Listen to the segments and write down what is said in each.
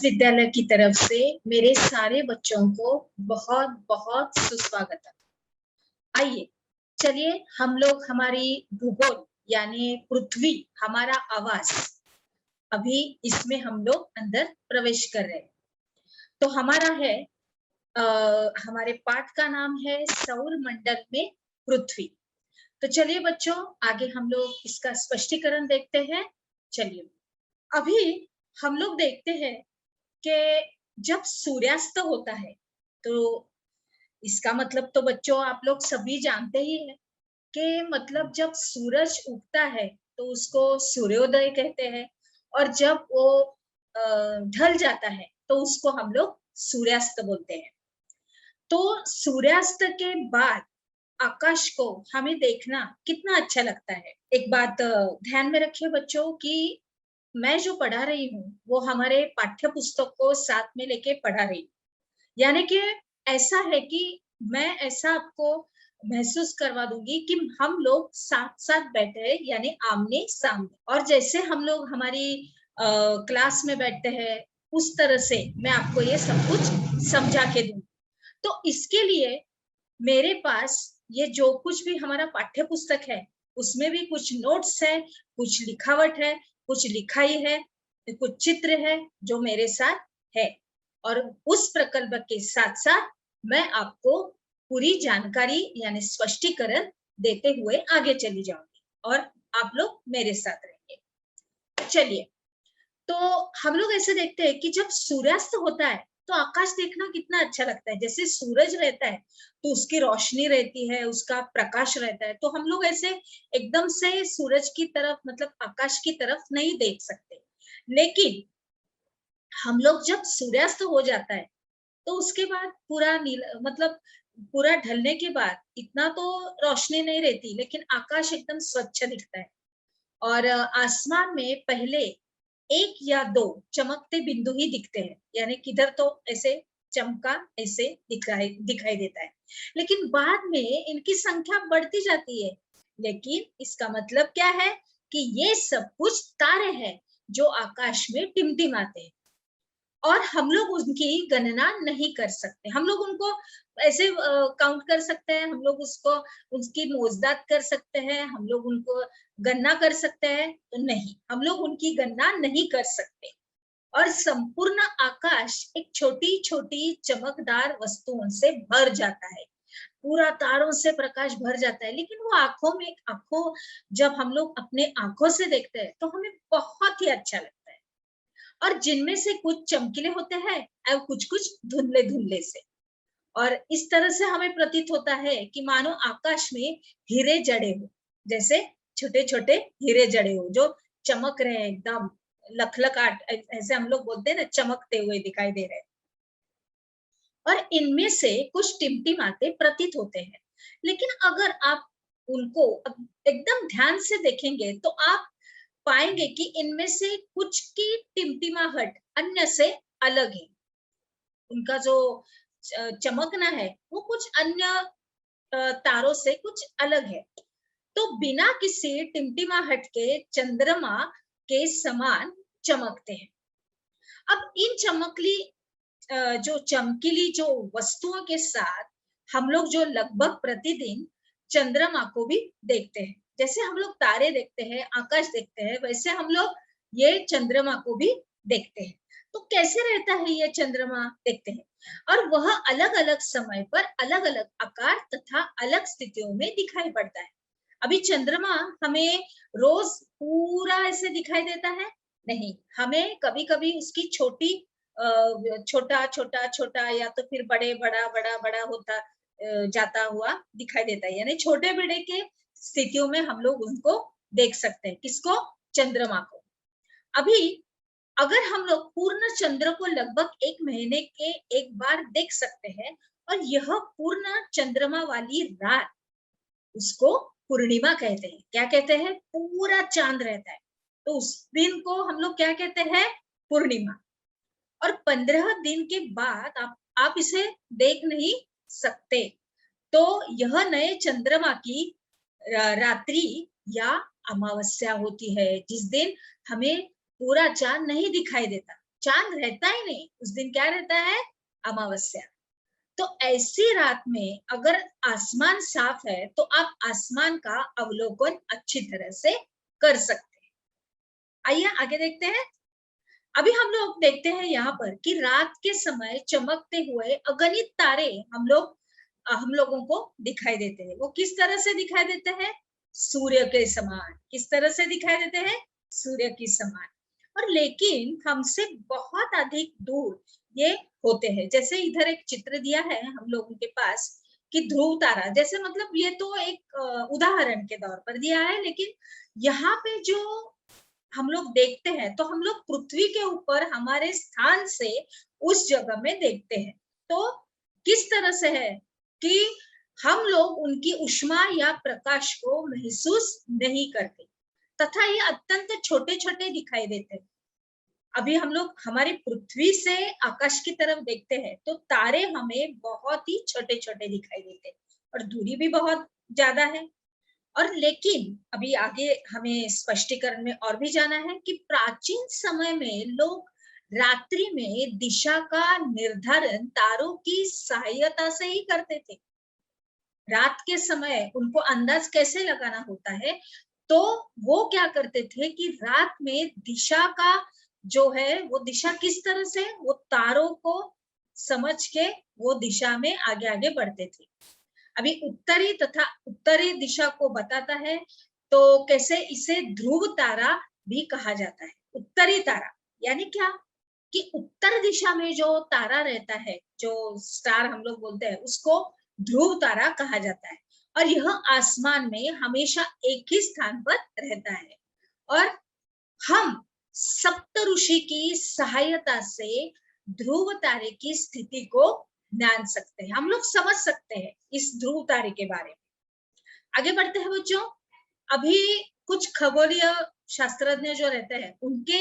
विश्वविद्यालय की तरफ से मेरे सारे बच्चों को बहुत बहुत सुस्वागत है। आइए, चलिए हम लोग हमारी भूगोल यानी पृथ्वी हमारा आवास, अभी इसमें हम लोग अंदर प्रवेश कर रहे हैं। तो हमारा है हमारे पाठ का नाम है सौर मंडल में पृथ्वी। तो चलिए बच्चों, आगे हम लोग इसका स्पष्टीकरण देखते हैं। चलिए, अभी हम लोग देखते हैं कि जब सूर्यास्त होता है तो इसका मतलब तो बच्चों आप लोग सभी जानते ही हैं कि मतलब जब सूरज उगता है तो उसको सूर्योदय कहते हैं, और जब वो ढल जाता है तो उसको हम लोग सूर्यास्त बोलते हैं। तो सूर्यास्त के बाद आकाश को हमें देखना कितना अच्छा लगता है। एक बात ध्यान में रखिए बच्चों कि मैं जो पढ़ा रही हूँ वो हमारे पाठ्य पुस्तक को साथ में लेके पढ़ा रही हूँ। यानी कि ऐसा है कि मैं ऐसा आपको महसूस करवा दूंगी कि हम लोग साथ साथ बैठे हैं, यानी आमने सामने, और जैसे हम लोग हमारी क्लास में बैठते हैं उस तरह से मैं आपको ये सब कुछ समझा के दूंगी। तो इसके लिए मेरे पास ये जो कुछ भी हमारा पाठ्य पुस्तक है उसमें भी कुछ नोट्स है, कुछ लिखावट है, कुछ लिखाई है, कुछ चित्र है जो मेरे साथ है, और उस प्रकल्प के साथ साथ मैं आपको पूरी जानकारी यानी स्पष्टीकरण देते हुए आगे चली जाऊंगी और आप लोग मेरे साथ रहेंगे। चलिए, तो हम लोग ऐसे देखते हैं कि जब सूर्यास्त होता है तो आकाश देखना कितना अच्छा लगता है। जैसे सूरज रहता है तो उसकी रोशनी रहती है, उसका प्रकाश रहता है, तो हम लोग ऐसे एकदम से सूरज की तरफ मतलब आकाश की तरफ नहीं देख सकते। लेकिन हम लोग जब सूर्यास्त हो जाता है तो उसके बाद पूरा नीला मतलब पूरा ढलने के बाद इतना तो रोशनी नहीं रहती, लेकिन आकाश एकदम स्वच्छ दिखता है, और आसमान में पहले एक या दो चमकते बिंदु ही दिखते हैं, यानी किधर तो ऐसे चमका ऐसे दिखाई दिखाई देता है, लेकिन बाद में इनकी संख्या बढ़ती जाती है। लेकिन इसका मतलब क्या है कि ये सब कुछ तारे हैं जो आकाश में टिमटिमाते हैं, और हम लोग उनकी गणना नहीं कर सकते। हम लोग उनको ऐसे काउंट कर सकते हैं, हम लोग उसको उसकी मौजदात कर सकते हैं, हम लोग उनको गणना कर सकते हैं, तो नहीं, हम लोग उनकी गणना नहीं कर सकते। और संपूर्ण आकाश एक छोटी छोटी चमकदार वस्तुओं से भर जाता है, पूरा तारों से प्रकाश भर जाता है, लेकिन वो आंखों जब हम लोग अपने आंखों से देखते हैं तो हमें बहुत ही अच्छा लगता है, और जिनमें से कुछ चमकीले होते हैं और कुछ कुछ धुंधले धुंधले से, और इस तरह से हमें प्रतीत होता है कि मानो आकाश में हीरे जड़े हो, जैसे छोटे छोटे हीरे जड़े हो जो चमक रहे हैं, एकदम लखलखाट, ऐसे हम लोग बोलते हैं ना, चमकते हुए दिखाई दे रहे हैं। और इनमें से कुछ टिमटिमाते प्रतीत होते हैं, लेकिन अगर आप उनको एकदम ध्यान से देखेंगे तो आप पाएंगे कि इनमें से कुछ की टिमटिमाहट अन्य से अलग है। उनका जो चमकना है वो कुछ अन्य तारों से कुछ अलग है। तो बिना किसी टिमटिमाहट के चंद्रमा के समान चमकते हैं। अब इन जो चमकीली जो वस्तुओं के साथ हम लोग जो लगभग प्रतिदिन चंद्रमा को भी देखते हैं, जैसे हम लोग तारे देखते हैं, आकाश देखते हैं, वैसे हम लोग ये चंद्रमा को भी देखते हैं। तो कैसे रहता है ये चंद्रमा, देखते हैं, और वह अलग अलग समय पर अलग अलग आकार तथा अलग स्थितियों में दिखाई पड़ता है। अभी चंद्रमा हमें रोज पूरा ऐसे दिखाई देता है नहीं, हमें कभी कभी उसकी छोटी छोटा छोटा छोटा या तो फिर बड़े बड़ा बड़ा बड़ा होता जाता हुआ दिखाई देता है, यानी छोटे बड़े के स्थितियों में हम लोग उनको देख सकते हैं। किसको? चंद्रमा को। अभी अगर हम लोग पूर्ण चंद्र को लगभग एक महीने के एक बार देख सकते हैं, और यह पूर्ण चंद्रमा वाली रात, उसको पूर्णिमा कहते हैं। क्या कहते हैं? पूरा चांद रहता है तो उस दिन को हम लोग क्या कहते हैं? पूर्णिमा। और 15 दिन के बाद आप इसे देख नहीं सकते, तो यह नए चंद्रमा की रात्रि या अमावस्या होती है, जिस दिन हमें पूरा चांद नहीं दिखाई देता। चांद रहता ही नहीं, उस दिन क्या रहता है, अमावस्या। तो ऐसी रात में अगर आसमान साफ है तो आप आसमान का अवलोकन अच्छी तरह से कर सकते हैं। आइए आगे देखते हैं। अभी हम लोग देखते हैं यहाँ पर कि रात के समय चमकते हुए अगणित तारे हम लोगों को दिखाई देते हैं। वो किस तरह से दिखाई देते हैं, सूर्य के समान। किस तरह से दिखाई देते हैं, सूर्य की समान। और लेकिन हमसे बहुत अधिक दूर ये होते हैं। जैसे इधर एक चित्र दिया है हम लोगों के पास कि ध्रुव तारा, जैसे मतलब ये तो एक उदाहरण के तौर पर दिया है, लेकिन यहाँ पे जो हम लोग देखते हैं तो हम लोग पृथ्वी के ऊपर हमारे स्थान से उस जगह में देखते हैं। तो किस तरह से है कि हम लोग उनकी ऊष्मा या प्रकाश को महसूस नहीं करते, तथा ये अत्यंत छोटे-छोटे दिखाई देते हैं। अभी हम लोग हमारी पृथ्वी से आकाश की तरफ देखते हैं तो तारे हमें बहुत ही छोटे-छोटे दिखाई देते हैं और दूरी भी बहुत ज्यादा है। और लेकिन अभी आगे हमें स्पष्टीकरण में और भी जाना है कि प्राचीन समय में लोग रात्रि में दिशा का निर्धारण तारों की सहायता से ही करते थे। रात के समय उनको अंदाज कैसे लगाना होता है, तो वो क्या करते थे कि रात में दिशा का जो है वो दिशा किस तरह से, वो तारों को समझ के वो दिशा में आगे आगे बढ़ते थे। अभी उत्तरी तथा उत्तरी दिशा को बताता है, तो कैसे इसे ध्रुव तारा भी कहा जाता है। उत्तरी तारा यानी क्या, कि उत्तर दिशा में जो तारा रहता है, जो स्टार हम लोग बोलते हैं, उसको ध्रुव तारा कहा जाता है। और यह आसमान में हमेशा एक ही स्थान पर रहता है। और हम सप्तऋषि की सहायता से ध्रुव तारे की स्थिति को जान सकते हैं, हम लोग समझ सकते हैं इस ध्रुव तारे के बारे में। आगे बढ़ते हैं बच्चों। अभी कुछ खगोलीय शास्त्रज्ञ जो रहते हैं उनके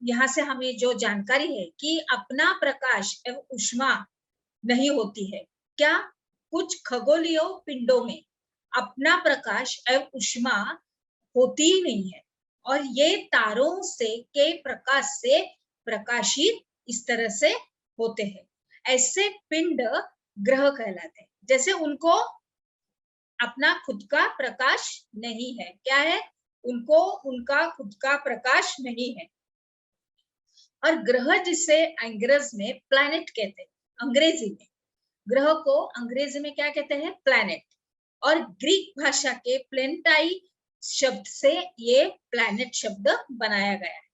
यहाँ से हमें जो जानकारी है कि अपना प्रकाश एवं ऊष्मा नहीं होती है। क्या, कुछ खगोलीय पिंडों में अपना प्रकाश एवं ऊष्मा होती ही नहीं है और ये तारों से के प्रकाश से प्रकाशित इस तरह से होते हैं। ऐसे पिंड ग्रह कहलाते हैं। जैसे उनको अपना खुद का प्रकाश नहीं है। क्या है, उनको उनका खुद का प्रकाश नहीं है। और ग्रह जिसे अंग्रेजी में प्लैनेट कहते हैं, अंग्रेजी में ग्रह को अंग्रेजी में क्या कहते हैं, प्लैनेट। और ग्रीक भाषा के प्लेनेटाई शब्द से ये प्लैनेट शब्द बनाया गया है।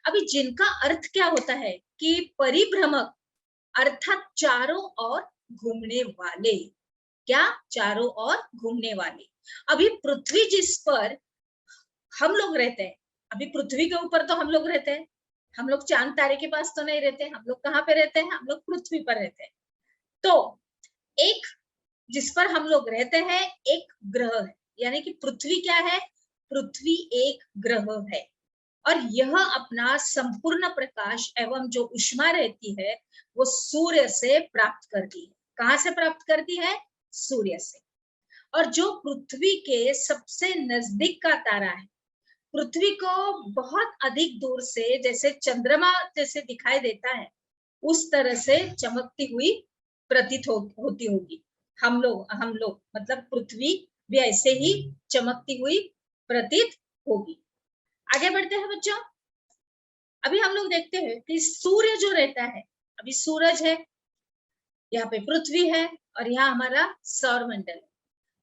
अभी जिनका अर्थ क्या होता है कि परिभ्रमक, अर्थात चारों ओर घूमने वाले। क्या, चारों ओर घूमने वाले। अभी पृथ्वी जिस पर हम लोग रहते हैं, अभी पृथ्वी के ऊपर तो हम लोग रहते हैं, हम लोग चांद तारे के पास तो नहीं रहते, हम लोग कहाँ पे रहते हैं, हम लोग पृथ्वी पर रहते हैं। तो एक जिस पर हम लोग रहते हैं एक ग्रह है, यानी कि पृथ्वी क्या है, पृथ्वी एक ग्रह है। और यह अपना संपूर्ण प्रकाश एवं जो ऊष्मा रहती है वो सूर्य से प्राप्त करती है। कहाँ से प्राप्त करती है, सूर्य से। और जो पृथ्वी के सबसे नजदीक का तारा है, पृथ्वी को बहुत अधिक दूर से जैसे चंद्रमा जैसे दिखाई देता है, उस तरह से चमकती हुई प्रतीत होती होगी। हम लोग मतलब पृथ्वी भी ऐसे ही चमकती हुई प्रतीत होगी। आगे बढ़ते हैं बच्चों। अभी हम लोग देखते हैं कि सूर्य जो रहता है, अभी सूरज है, यहाँ पे पृथ्वी है और यहाँ हमारा सौर मंडल है।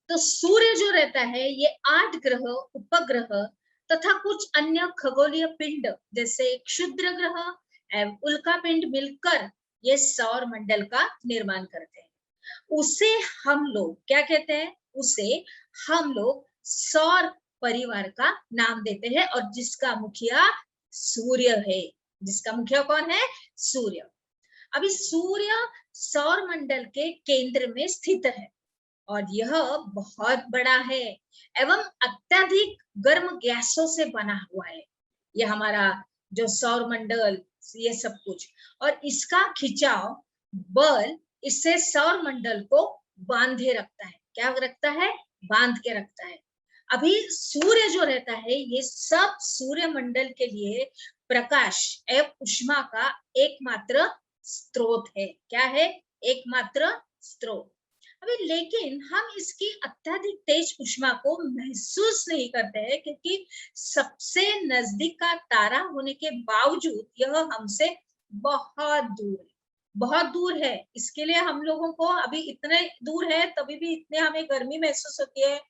तो सूर्य जो रहता है ये 8 ग्रह, उपग्रह तथा कुछ अन्य खगोलीय पिंड जैसे क्षुद्र ग्रह एवं उल्का पिंड मिलकर ये सौर मंडल का निर्माण करते हैं। उसे हम लोग क्या कहते हैं, उसे हम लोग सौर परिवार का नाम देते हैं और जिसका मुखिया सूर्य है। जिसका मुखिया कौन है, सूर्य। अभी सूर्य सौर मंडल के केंद्र में स्थित है और यह बहुत बड़ा है एवं अत्यधिक गर्म गैसों से बना हुआ है। यह हमारा जो सौर मंडल, ये सब कुछ, और इसका खिंचाव बल इससे सौर मंडल को बांधे रखता है। क्या रखता है, बांध के रखता है। अभी सूर्य जो रहता है ये सब सूर्य मंडल के लिए प्रकाश एवं ऊष्मा का एकमात्र स्रोत है। क्या है? एकमात्र स्रोत। अभी लेकिन हम इसकी अत्यधिक तेज ऊष्मा को महसूस नहीं करते हैं, क्योंकि सबसे नजदीक का तारा होने के बावजूद यह हमसे बहुत दूर है, बहुत दूर है। इसके लिए हम लोगों को अभी इतने दूर है, तभी भी इतने हमें गर्मी महसूस होती है,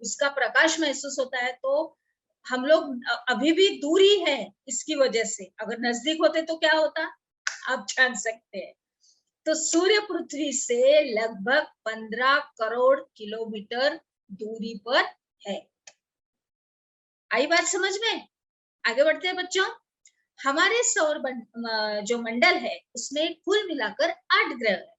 उसका प्रकाश महसूस होता है। तो हम लोग अभी भी दूरी है इसकी वजह से। अगर नजदीक होते तो क्या होता, आप जान सकते हैं। तो सूर्य पृथ्वी से लगभग 15 करोड़ किलोमीटर दूरी पर है। आई बात समझ में? आगे बढ़ते हैं बच्चों। हमारे जो मंडल है उसमें कुल मिलाकर 8 ग्रह है,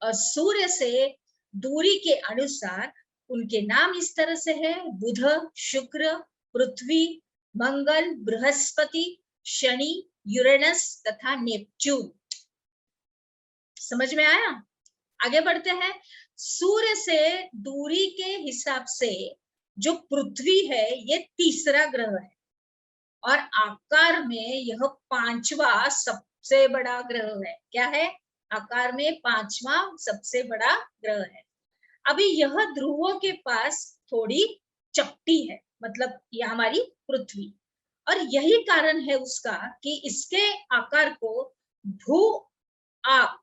और सूर्य से दूरी के अनुसार उनके नाम इस तरह से है: बुध, शुक्र, पृथ्वी, मंगल, बृहस्पति, शनि, यूरेनस तथा नेपच्यून। समझ में आया? आगे बढ़ते हैं। सूर्य से दूरी के हिसाब से जो पृथ्वी है ये तीसरा ग्रह है, और आकार में यह 5वां सबसे बड़ा ग्रह है। क्या है? आकार में 5वां सबसे बड़ा ग्रह है। अभी यह ध्रुवों के पास थोड़ी चपटी है, मतलब ये हमारी पृथ्वी, और यही कारण है उसका कि इसके आकार को भू आप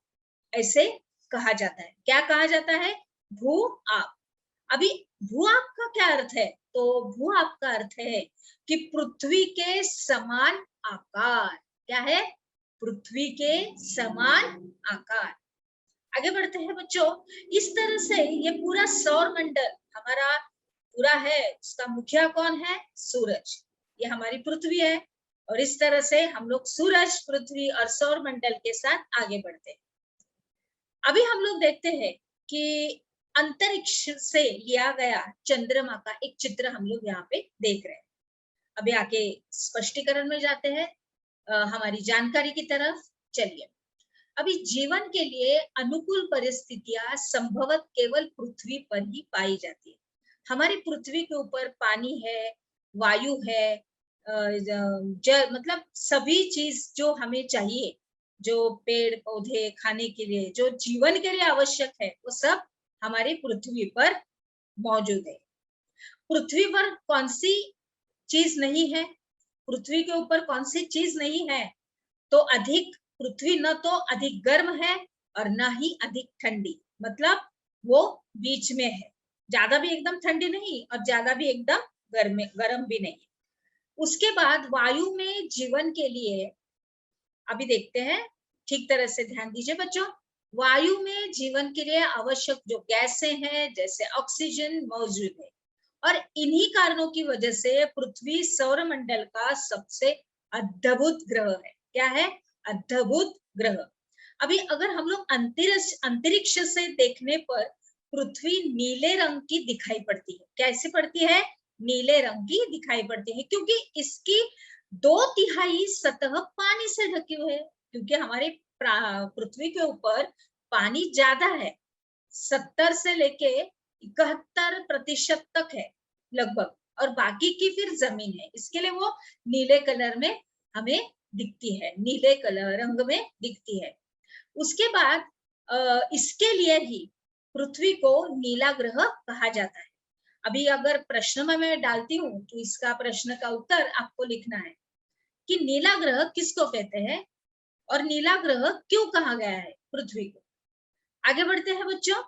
ऐसे कहा जाता है। क्या कहा जाता है? भू आप। अभी भू आप का क्या अर्थ है? तो भू आप का अर्थ है कि पृथ्वी के समान आकार। क्या है? पृथ्वी के समान आकार। आगे बढ़ते हैं बच्चों। इस तरह से ये पूरा सौर मंडल हमारा पूरा है, उसका मुखिया कौन है? सूरज। ये हमारी पृथ्वी है, और इस तरह से हम लोग सूरज, पृथ्वी और सौर मंडल के साथ आगे बढ़ते हैं। अभी हम लोग देखते हैं कि अंतरिक्ष से लिया गया चंद्रमा का एक चित्र हम लोग यहाँ पे देख रहे हैं। अभी आगे स्पष्टीकरण में जाते हैं, हमारी जानकारी की तरफ चलिए। अभी जीवन के लिए अनुकूल परिस्थितियां संभवत केवल पृथ्वी पर ही पाई जाती है। हमारी पृथ्वी के ऊपर पानी है, वायु है, मतलब सभी चीज जो हमें चाहिए, जो पेड़ पौधे खाने के लिए, जो जीवन के लिए आवश्यक है, वो सब हमारी पृथ्वी पर मौजूद है। पृथ्वी पर कौन सी चीज नहीं है? पृथ्वी के ऊपर कौन सी चीज नहीं है? तो अधिक पृथ्वी न तो अधिक गर्म है और न ही अधिक ठंडी, मतलब वो बीच में है। ज्यादा भी एकदम ठंडी नहीं और ज्यादा भी एकदम गर्म भी नहीं। उसके बाद वायु में जीवन के लिए अभी देखते हैं, ठीक तरह से ध्यान दीजिए बच्चों। वायु में जीवन के लिए आवश्यक जो गैसें हैं, जैसे ऑक्सीजन, मौजूद है, और इन्हीं कारणों की वजह से पृथ्वी सौरमंडल का सबसे अद्भुत ग्रह है। क्या है? अद्भुत ग्रह। अभी अगर हम लोग अंतरिक्ष से देखने पर पृथ्वी नीले रंग की दिखाई पड़ती है। कैसे पड़ती है? नीले रंग की दिखाई पड़ती है, क्योंकि इसकी 2/3 सतह पानी से ढकी हुई है। क्योंकि हमारी पृथ्वी के ऊपर पानी ज्यादा है, 70 से लेके 71% तक है लगभग, और बाकी की फिर जमीन है। इसके लिए वो नीले कलर में हमें दिखती है, नीले कलर रंग में दिखती है। उसके बाद इसके लिए ही पृथ्वी को नीला ग्रह कहा जाता है। अभी अगर प्रश्न में मैं डालती हूँ तो इसका प्रश्न का उत्तर आपको लिखना है कि नीला ग्रह किसको कहते हैं और नीला ग्रह क्यों कहा गया है पृथ्वी को। आगे बढ़ते हैं बच्चों।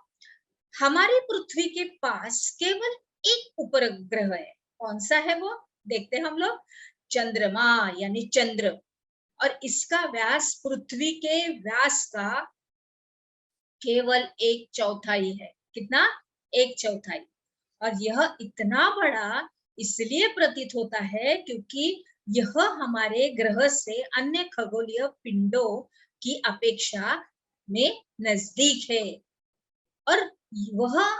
हमारी पृथ्वी के पास केवल एक उपग्रह है। कौन सा है वो? देखते हैं हम लोग। चंद्रमा यानी चंद्र, और इसका व्यास पृथ्वी के व्यास का केवल 1/4 है। कितना? 1/4। और यह इतना बड़ा इसलिए प्रतीत होता है क्योंकि यह हमारे ग्रह से अन्य खगोलीय पिंडों की अपेक्षा में नजदीक है, और वह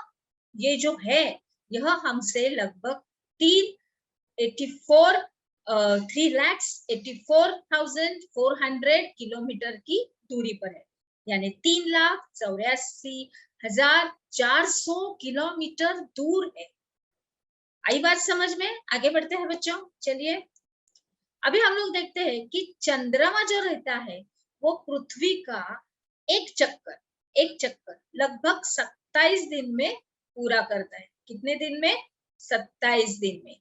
ये जो है यह हमसे लगभग 3,84,400 किलोमीटर की दूरी पर है, यानी 3,84,400 किलोमीटर दूर है। आई बात समझ में? आगे बढ़ते हैं बच्चों, चलिए। अभी हम लोग देखते हैं कि चंद्रमा जो रहता है वो पृथ्वी का एक चक्कर लगभग 27 दिन में पूरा करता है। कितने दिन में? 27 दिन में।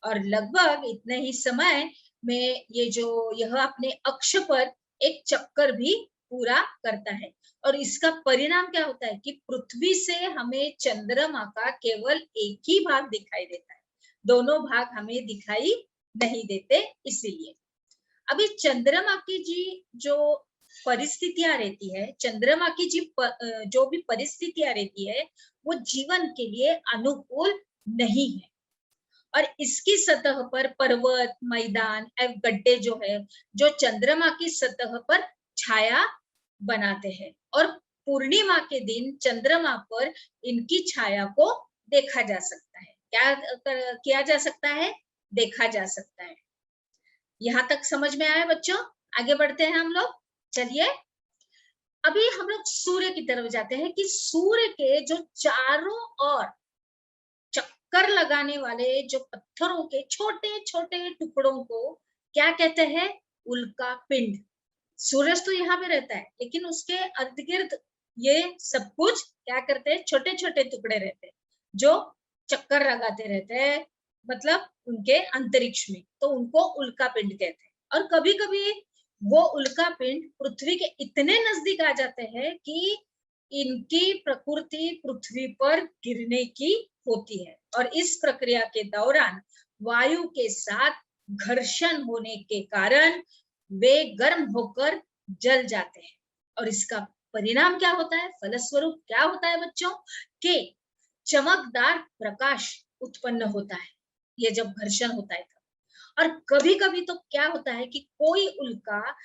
और लगभग इतने ही समय में यह अपने अक्ष पर एक चक्कर भी पूरा करता है। और इसका परिणाम क्या होता है कि पृथ्वी से हमें चंद्रमा का केवल एक ही भाग दिखाई देता है, दोनों भाग हमें दिखाई नहीं देते। इसीलिए अभी चंद्रमा की जो परिस्थितियां रहती है, चंद्रमा की जो भी परिस्थितियां रहती है वो जीवन के लिए अनुकूल नहीं है। और इसकी सतह पर पर्वत, मैदान एवं गड्ढे जो है, जो चंद्रमा की सतह पर छाया बनाते हैं और पूर्णिमा के दिन चंद्रमा पर इनकी छाया को देखा जा सकता है। क्या किया जा सकता है? देखा जा सकता है। यहाँ तक समझ में आया बच्चों? आगे बढ़ते हैं हम लोग। चलिए अभी हम लोग सूर्य की तरफ जाते हैं कि सूर्य के जो चारों ओर चक्कर लगाने वाले जो पत्थरों के छोटे छोटे टुकड़ों को क्या कहते हैं? उल्का पिंड। सूरज तो यहाँ पे रहता है, लेकिन उसके अर्ध गिर्द ये सब कुछ क्या करते हैं? छोटे छोटे टुकड़े रहते हैं जो चक्कर लगाते रहते हैं, मतलब उनके अंतरिक्ष में, तो उनको उल्का पिंड कहते हैं। और कभी कभी वो उल्का पिंड पृथ्वी के इतने नजदीक आ जाते हैं कि इनकी प्रकृति पृथ्वी पर गिरने की होती है। और इस प्रक्रिया के दौरान वायु के साथ घर्षण होने के कारण वे गर्म होकर जल जाते हैं। और इसका परिणाम क्या होता है? फलस्वरूप क्या होता है बच्चों? कि चमकदार प्रकाश उत्पन्न होता है, ये जब घर्षण होता है तब। और कभी कभी तो क्या होता है कि कोई उल्का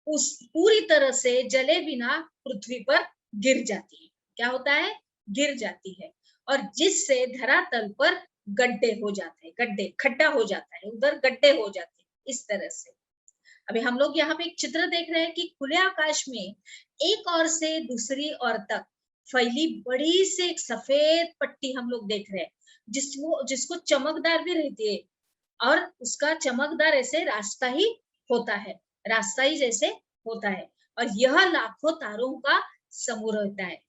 उस पूरी तरह से जले बिना पृथ्वी पर गिर जाती है। क्या होता है? गिर जाती है। और जिससे धरातल पर गड्ढे हो जाते हैं, खड्डा हो जाता है, उधर गड्ढे हो जाते हैं। इस तरह से अभी हम लोग यहाँ पे एक चित्र देख रहे हैं कि खुले आकाश में एक ओर से दूसरी ओर तक फैली बड़ी सी एक सफेद पट्टी हम लोग देख रहे हैं, जिसको चमकदार भी रहती है। और उसका चमकदार ऐसे रास्ता ही जैसे होता है। और यह लाखों तारों का समूह रहता है,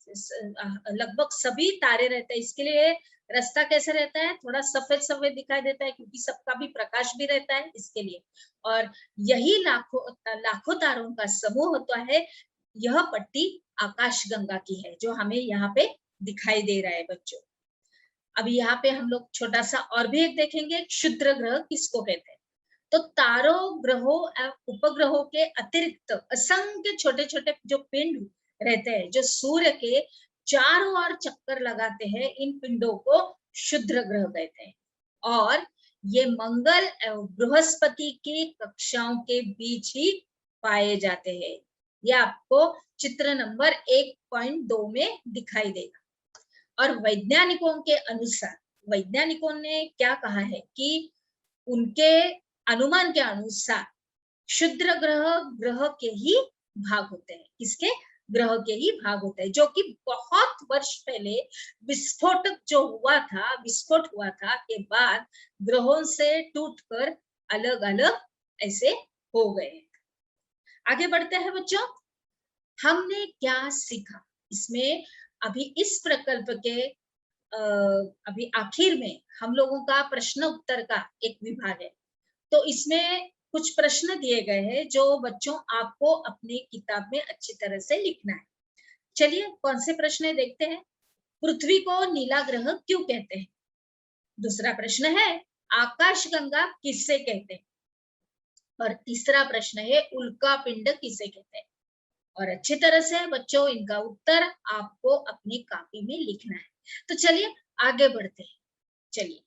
लगभग सभी तारे रहते हैं। इसके लिए रास्ता कैसे रहता है? थोड़ा सफेद सफेद दिखाई देता है, क्योंकि सबका भी प्रकाश भी रहता है इसके लिए। और यही लाखों तारों का समूह होता है। यह पट्टी आकाशगंगा की है, जो हमें यहाँ पे दिखाई दे रहा है बच्चों। अभी यहाँ पे हम लोग छोटा सा और भी एक देखेंगे, क्षुद्र ग्रह किसको कहते हैं। तो तारों, ग्रहों एवं उपग्रहों के अतिरिक्त असंख्य छोटे छोटे जो पिंड रहते हैं, जो सूर्य के चारों ओर चक्कर लगाते हैं, इन पिंडों को क्षुद्र ग्रह कहते हैं। और ये मंगल एवं बृहस्पति की कक्षाओं के बीच ही पाए जाते हैं। ये आपको चित्र नंबर 1.2 में दिखाई देगा। और वैज्ञानिकों ने क्या कहा है कि उनके अनुमान के अनुसार क्षुद्र ग्रह के ही भाग होते हैं। किसके? ग्रह के ही भाग होते हैं, जो कि बहुत वर्ष पहले विस्फोट हुआ था के बाद ग्रहों से टूटकर अलग अलग ऐसे हो गए। आगे बढ़ते हैं बच्चों। हमने क्या सीखा इसमें? अभी इस प्रकल्प के अभी आखिर में हम लोगों का प्रश्न उत्तर का एक विभाग है। तो इसमें कुछ प्रश्न दिए गए हैं, जो बच्चों आपको अपनी किताब में अच्छी तरह से लिखना है। चलिए कौन से प्रश्न है देखते हैं। पृथ्वी को नीला ग्रह क्यों कहते हैं? दूसरा प्रश्न है, आकाशगंगा किससे कहते हैं? और तीसरा प्रश्न है, उल्का पिंड किसे कहते हैं? और अच्छी तरह से बच्चों इनका उत्तर आपको अपनी कॉपी में लिखना है। तो चलिए आगे बढ़ते हैं। चलिए